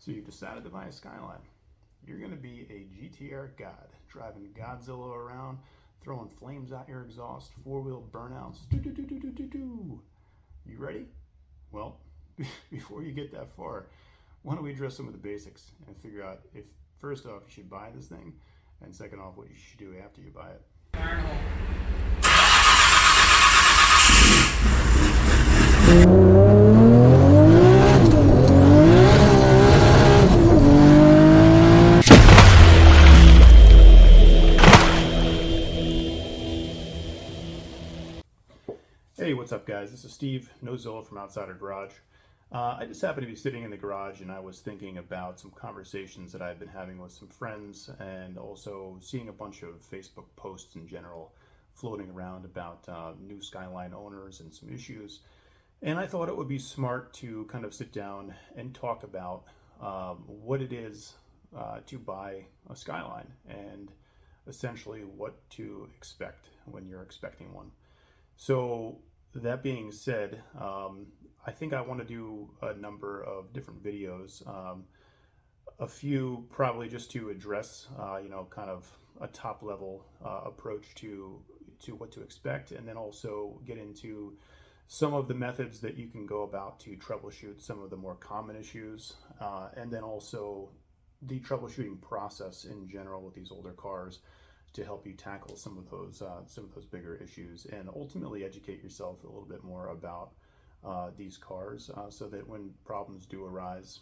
So you've decided to buy a Skyline. You're going to be a GTR god, driving Godzilla around, throwing flames out your exhaust, four-wheel burnouts. Do. You ready? Well, before you get that far, why don't we address some of the basics and figure out if, first off, you should buy this thing, and second off, what you should do after you buy it. Hey, what's up guys? This is Steve, Nozilla from Outsider Garage. I just happened to be sitting in the garage and I was thinking about some conversations that I've been having with some friends and also seeing a bunch of Facebook posts in general floating around about new Skyline owners and some issues. And I thought it would be smart to kind of sit down and talk about what it is to buy a Skyline and essentially what to expect when you're expecting one. So that being said, I think I want to do a number of different videos, a few probably just to address, kind of a top level approach to what to expect, and then also get into some of the methods that you can go about to troubleshoot some of the more common issues, and then also the troubleshooting process in general with these older cars, to help you tackle some of those bigger issues and ultimately educate yourself a little bit more about these cars, so that when problems do arise,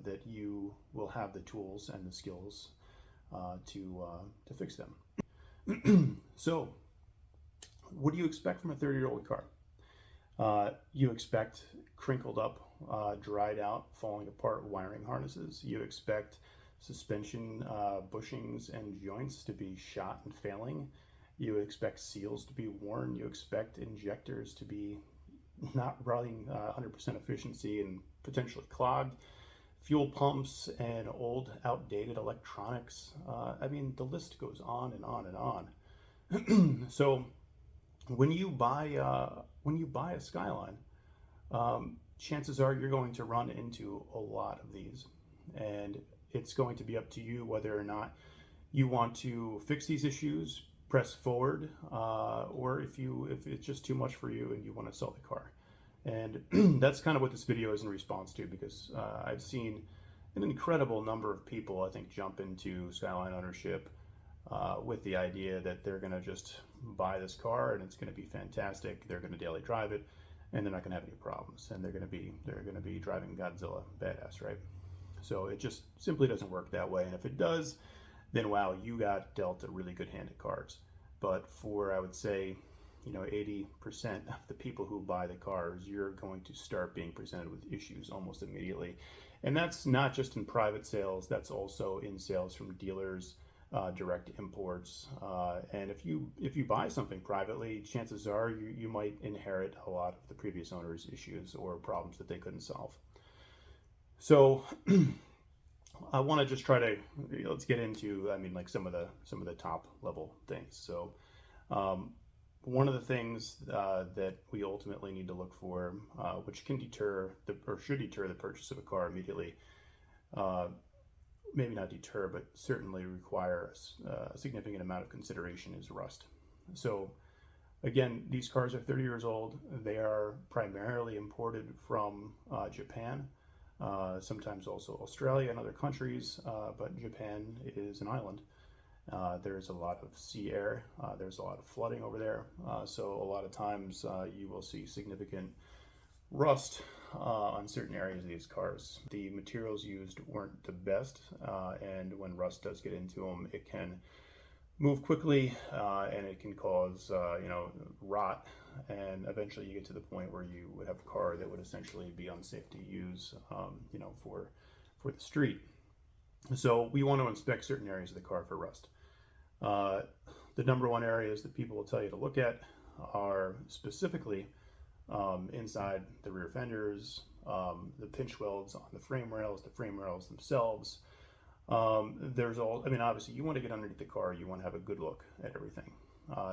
that you will have the tools and the skills to fix them. So, what do you expect from a 30-year-old car? You expect crinkled up, dried out, falling apart wiring harnesses. You expect suspension bushings and joints to be shot and failing. You expect seals to be worn. You expect injectors to be not running 100% efficiency and potentially clogged. Fuel pumps and old outdated electronics. I mean, the list goes on and on and on. So when you buy a Skyline, chances are you're going to run into a lot of these, and it's going to be up to you whether or not you want to fix these issues, press forward, or if it's just too much for you and you want to sell the car. And that's kind of what this video is in response to, because I've seen an incredible number of people, I think, jump into Skyline ownership with the idea that they're going to just buy this car and it's going to be fantastic. They're going to daily drive it, and they're not going to have any problems, and they're going to be driving Godzilla badass, right? So it just simply doesn't work that way. And if it does, then wow, you got dealt a really good hand of cards. But for, I would say, 80% of the people who buy the cars, you're going to start being presented with issues almost immediately. And that's not just in private sales, that's also in sales from dealers, direct imports. And if you buy something privately, chances are you might inherit a lot of the previous owner's issues or problems that they couldn't solve. So I want to just try to, let's get into, some of the top level things. So one of the things that we ultimately need to look for, which can should deter the purchase of a car immediately, maybe not deter, but certainly require a significant amount of consideration, is rust. So again, these cars are 30 years old. They are primarily imported from Japan. Sometimes also Australia and other countries, but Japan is an island. There's a lot of sea air, there's a lot of flooding over there, so a lot of times you will see significant rust on certain areas of these cars. The materials used weren't the best, and when rust does get into them, it can move quickly, and it can cause rot, and eventually you get to the point where you would have a car that would essentially be unsafe to use, for the street. So we want to inspect certain areas of the car for rust. The number one areas that people will tell you to look at are specifically inside the rear fenders, the pinch welds on the frame rails themselves. Obviously you want to get underneath the car, you want to have a good look at everything.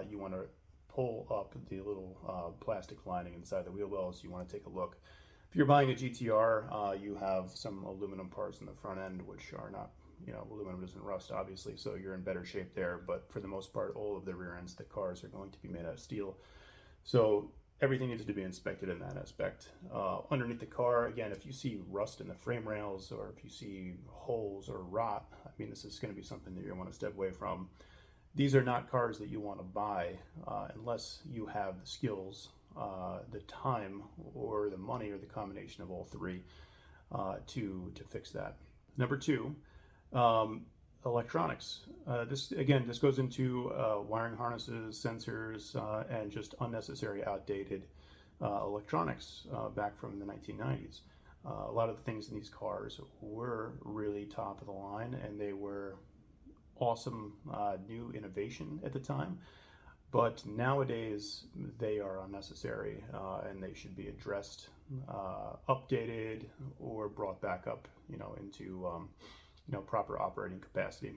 You want to pull up the little plastic lining inside the wheel wells, you want to take a look. If you're buying a GTR, you have some aluminum parts in the front end, which are not, aluminum doesn't rust, obviously, so you're in better shape there. But for the most part, all of the rear ends of the cars are going to be made out of steel. So everything needs to be inspected in that aspect. Underneath the car, again, if you see rust in the frame rails or if you see holes or rot, I mean, this is going to be something that you're going to want to step away from. These are not cars that you want to buy unless you have the skills, the time, or the money, or the combination of all three to fix that. Number two, electronics. This goes into wiring harnesses, sensors, and just unnecessary, outdated electronics back from the 1990s. A lot of the things in these cars were really top of the line, and they were awesome new innovation at the time. But nowadays they are unnecessary, and they should be addressed, updated, or brought back up, into proper operating capacity.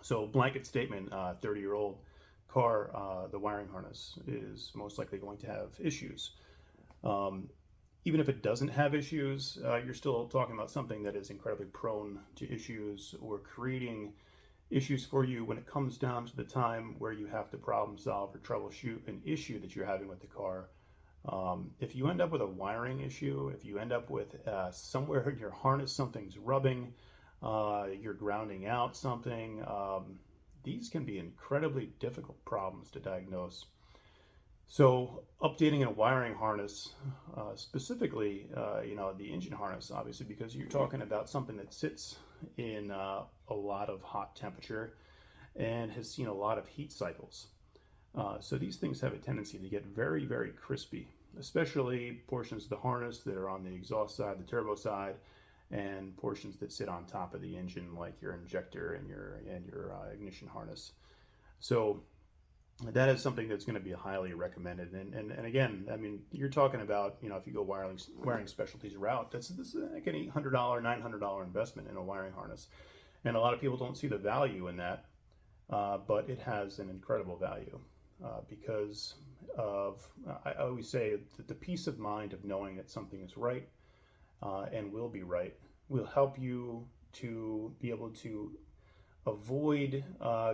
So blanket statement, 30-year-old car, the wiring harness is most likely going to have issues. Even if it doesn't have issues, you're still talking about something that is incredibly prone to issues or creating issues for you when it comes down to the time where you have to problem solve or troubleshoot an issue that you're having with the car. If you end up with a wiring issue, if you end up with somewhere in your harness something's rubbing, you're grounding out something, these can be incredibly difficult problems to diagnose. So updating a wiring harness, specifically, the engine harness, obviously, because you're talking about something that sits in a lot of hot temperature and has seen a lot of heat cycles. So these things have a tendency to get very, very crispy, especially portions of the harness that are on the exhaust side, the turbo side, and portions that sit on top of the engine, like your injector and your ignition harness. So that is something that's going to be highly recommended. And again, I mean, you're talking about, if you go wiring specialties route, this is like an $800, $900 investment in a wiring harness. And a lot of people don't see the value in that, but it has an incredible value because of, I always say that the peace of mind of knowing that something is right and will be right will help you to be able to avoid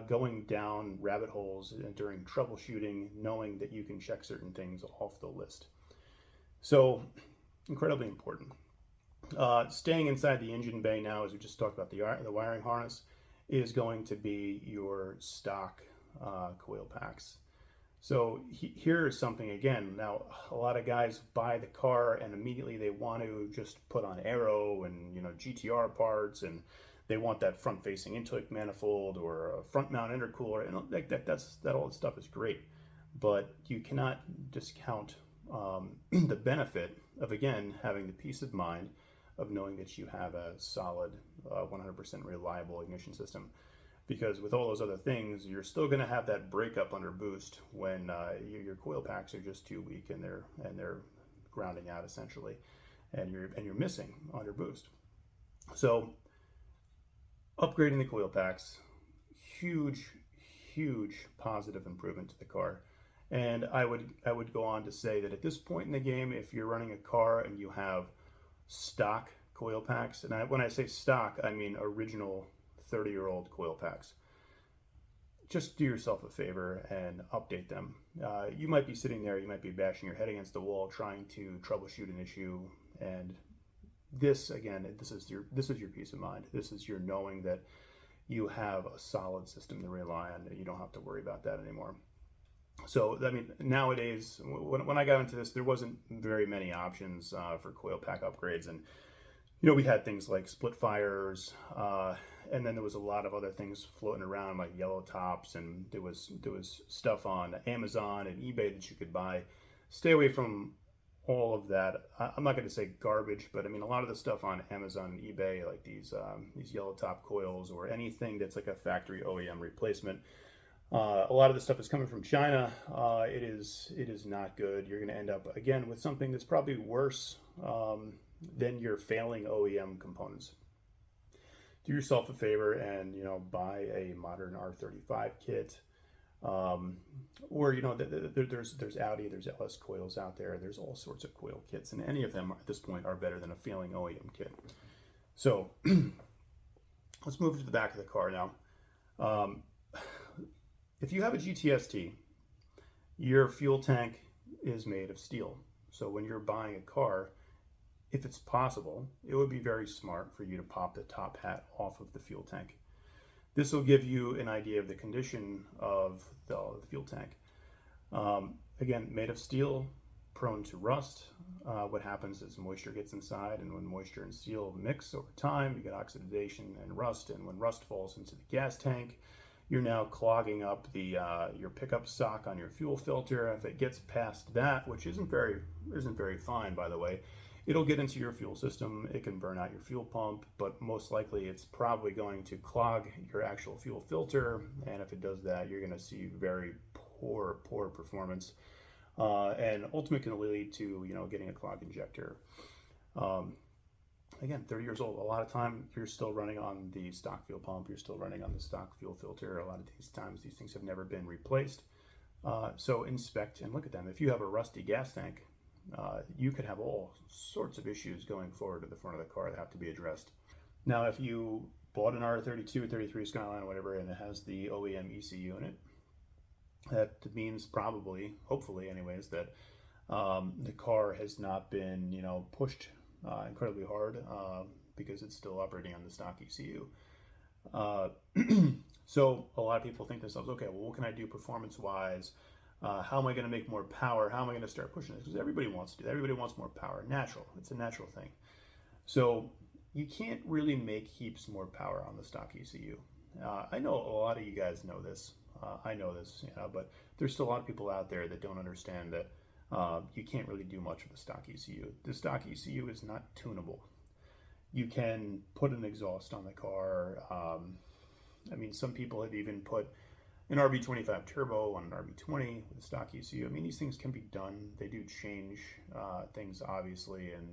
going down rabbit holes during troubleshooting, knowing that you can check certain things off the list. So, incredibly important. Staying inside the engine bay now, as we just talked about the wiring harness, is going to be your stock coil packs. So here is something, again, now a lot of guys buy the car and immediately they want to just put on aero and GTR parts, and they want that front-facing intake manifold or a front-mount intercooler, and that all that stuff is great, but you cannot discount the benefit of, again, having the peace of mind of knowing that you have a solid, 100% reliable ignition system. Because with all those other things, you're still going to have that breakup under boost when your coil packs are just too weak and they're grounding out essentially, and you're missing under boost. So upgrading the coil packs, huge positive improvement to the car. And I would go on to say that at this point in the game, if you're running a car and you have stock coil packs, and when I say stock, I mean original 30-year-old coil packs, just do yourself a favor and update them. You might be sitting there, you might be bashing your head against the wall trying to troubleshoot an issue, and this, again, this is your peace of mind. This is your knowing that you have a solid system to rely on, that you don't have to worry about that anymore. So, I mean, nowadays, when I got into this, there wasn't very many options for coil pack upgrades, and we had things like split fires, and then there was a lot of other things floating around like yellow tops, and there was stuff on Amazon and eBay that you could buy. Stay away from all of that. I'm not going to say garbage, but I mean, a lot of the stuff on Amazon and eBay, like these yellow top coils or anything that's like a factory OEM replacement, a lot of the stuff is coming from China. It is not good. You're going to end up again with something that's probably worse than your failing OEM components. Do yourself a favor and buy a modern R35 kit. Or there's Audi, there's LS coils out there. There's all sorts of coil kits, and any of them at this point are better than a failing OEM kit. So let's move to the back of the car now. If you have a GTST, your fuel tank is made of steel. So when you're buying a car, if it's possible, it would be very smart for you to pop the top hat off of the fuel tank. This will give you an idea of the condition of the fuel tank. Again, made of steel, prone to rust. What happens is moisture gets inside, and when moisture and steel mix over time, you get oxidation and rust. And when rust falls into the gas tank, you're now clogging up your pickup sock on your fuel filter. If it gets past that, which isn't very fine, by the way, it'll get into your fuel system. It can burn out your fuel pump, but most likely it's probably going to clog your actual fuel filter. And if it does that, you're going to see very poor performance, and ultimately can lead to getting a clogged injector. Again, 30 years old. A lot of time you're still running on the stock fuel pump. You're still running on the stock fuel filter. A lot of these times, these things have never been replaced. So inspect and look at them. If you have a rusty gas tank, you could have all sorts of issues going forward to the front of the car that have to be addressed. Now, if you bought an R32, 33 Skyline, or whatever, and it has the OEM ECU in it, that means probably, hopefully anyways, that the car has not been, pushed incredibly hard because it's still operating on the stock ECU. So a lot of people think to themselves, okay, well, what can I do performance-wise? How am I going to make more power? How am I going to start pushing this? Because everybody wants to do that. Everybody wants more power. Natural. It's a natural thing. So you can't really make heaps more power on the stock ECU. I know a lot of you guys know this. I know this, but there's still a lot of people out there that don't understand that you can't really do much with the stock ECU. The stock ECU is not tunable. You can put an exhaust on the car. Some people have even put an RB25 turbo on an RB20 with a stock ECU. These things can be done. They do change things, obviously, and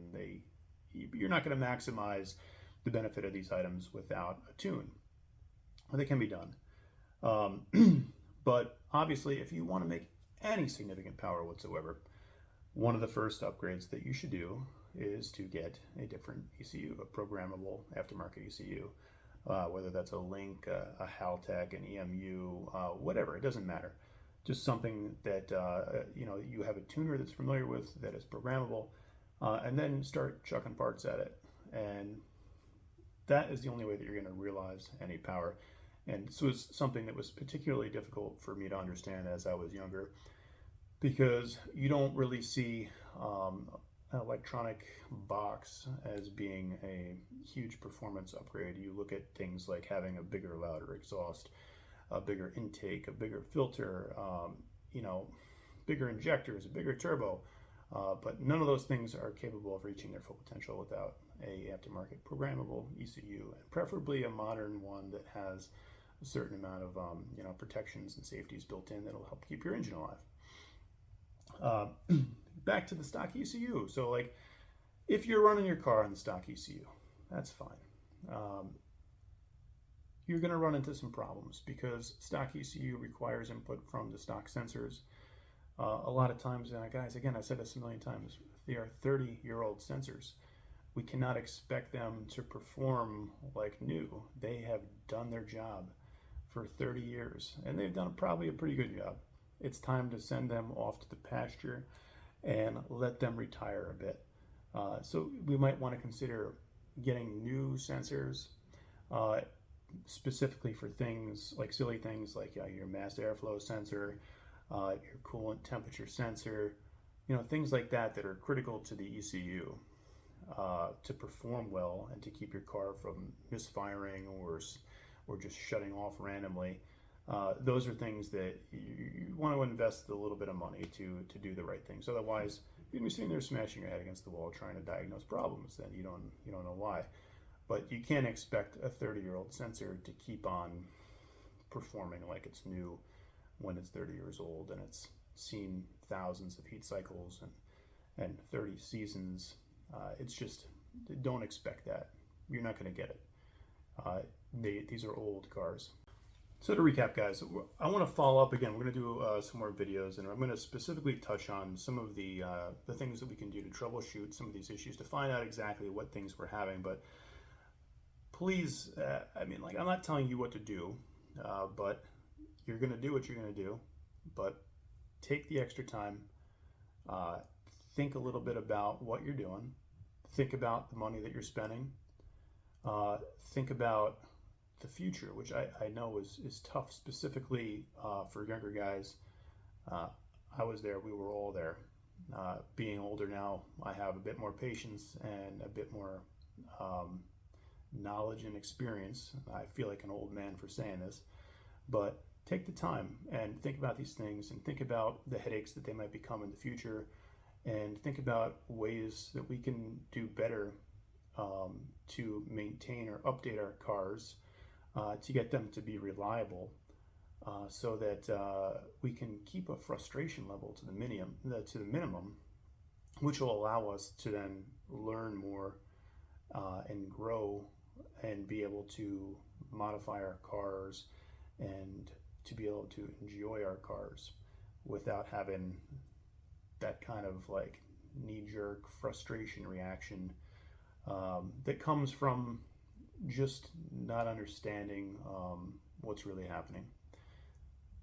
you're not going to maximize the benefit of these items without a tune. They can be done. But obviously, if you want to make any significant power whatsoever, one of the first upgrades that you should do is to get a different ECU, a programmable aftermarket ECU, whether that's a Link, a Haltech, an EMU, whatever, it doesn't matter. Just something that you have a tuner that's familiar with, that is programmable, and then start chucking parts at it. And that is the only way that you're going to realize any power. And this was something that was particularly difficult for me to understand as I was younger, because you don't really see an electronic box as being a huge performance upgrade. You look at things like having a bigger, louder exhaust, a bigger intake, a bigger filter, bigger injectors, a bigger turbo, but none of those things are capable of reaching their full potential without a aftermarket programmable ECU, and preferably a modern one that has a certain amount of protections and safeties built in that'll help keep your engine alive. Back to the stock ECU. So if you're running your car on the stock ECU, that's fine. You're going to run into some problems because stock ECU requires input from the stock sensors. A lot of times, guys, again, I said this a million times, they are 30-year-old sensors. We cannot expect them to perform like new. They have done their job for 30 years, and they've done probably a pretty good job. It's time to send them off to the pasture and let them retire a bit. So we might want to consider getting new sensors, specifically for things like silly things like your mass airflow sensor, your coolant temperature sensor, things like that are critical to the ECU to perform well and to keep your car from misfiring or just shutting off randomly. Those are things that you want to invest a little bit of money to do the right things. Otherwise, you're going to be sitting there smashing your head against the wall trying to diagnose problems. Then you don't know why. But you can't expect a 30-year-old sensor to keep on performing like it's new when it's 30 years old and it's seen thousands of heat cycles and 30 seasons. It's just, don't expect that. You're not going to get it. These are old cars. So to recap, guys, I want to follow up again. We're going to do some more videos, and I'm going to specifically touch on some of the things that we can do to troubleshoot some of these issues to find out exactly what things we're having. But please, I'm not telling you what to do, but you're going to do what you're going to do. But take the extra time, think a little bit about what you're doing, think about the money that you're spending, think about the future, which I know is tough, specifically for younger guys. I was there, we were all there. Being older now, I have a bit more patience and a bit more knowledge and experience. I feel like an old man for saying this, but take the time and think about these things and think about the headaches that they might become in the future, and think about ways that we can do better to maintain or update our cars to get them to be reliable, so that we can keep a frustration level to the minimum, which will allow us to then learn more and grow and be able to modify our cars and to be able to enjoy our cars without having that kind of like knee-jerk frustration reaction that comes from just not understanding what's really happening.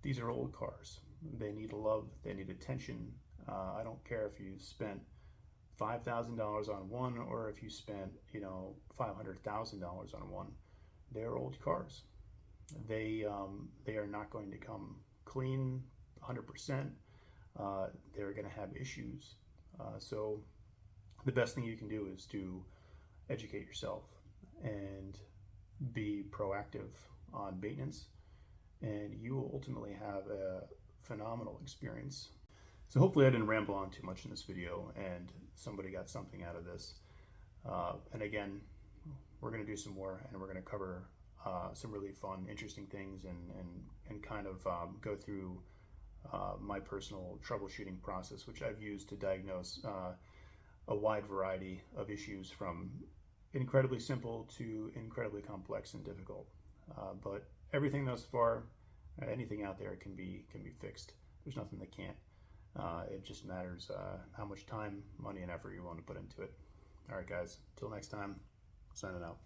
These are old cars. They need love, they need attention. I don't care if you spent $5,000 on one or if you spent, $500,000 on one. They're old cars. They are not going to come clean 100%. They're going to have issues. So the best thing you can do is to educate yourself and be proactive on maintenance, and you will ultimately have a phenomenal experience. So hopefully I didn't ramble on too much in this video and somebody got something out of this. And again, we're going to do some more, and we're going to cover some really fun, interesting things, and kind of go through my personal troubleshooting process, which I've used to diagnose a wide variety of issues, from incredibly simple to incredibly complex and difficult. But everything thus far, anything out there can be fixed. There's nothing that can't. It just matters how much time, money, and effort you want to put into it. All right, guys. Till next time. Signing out.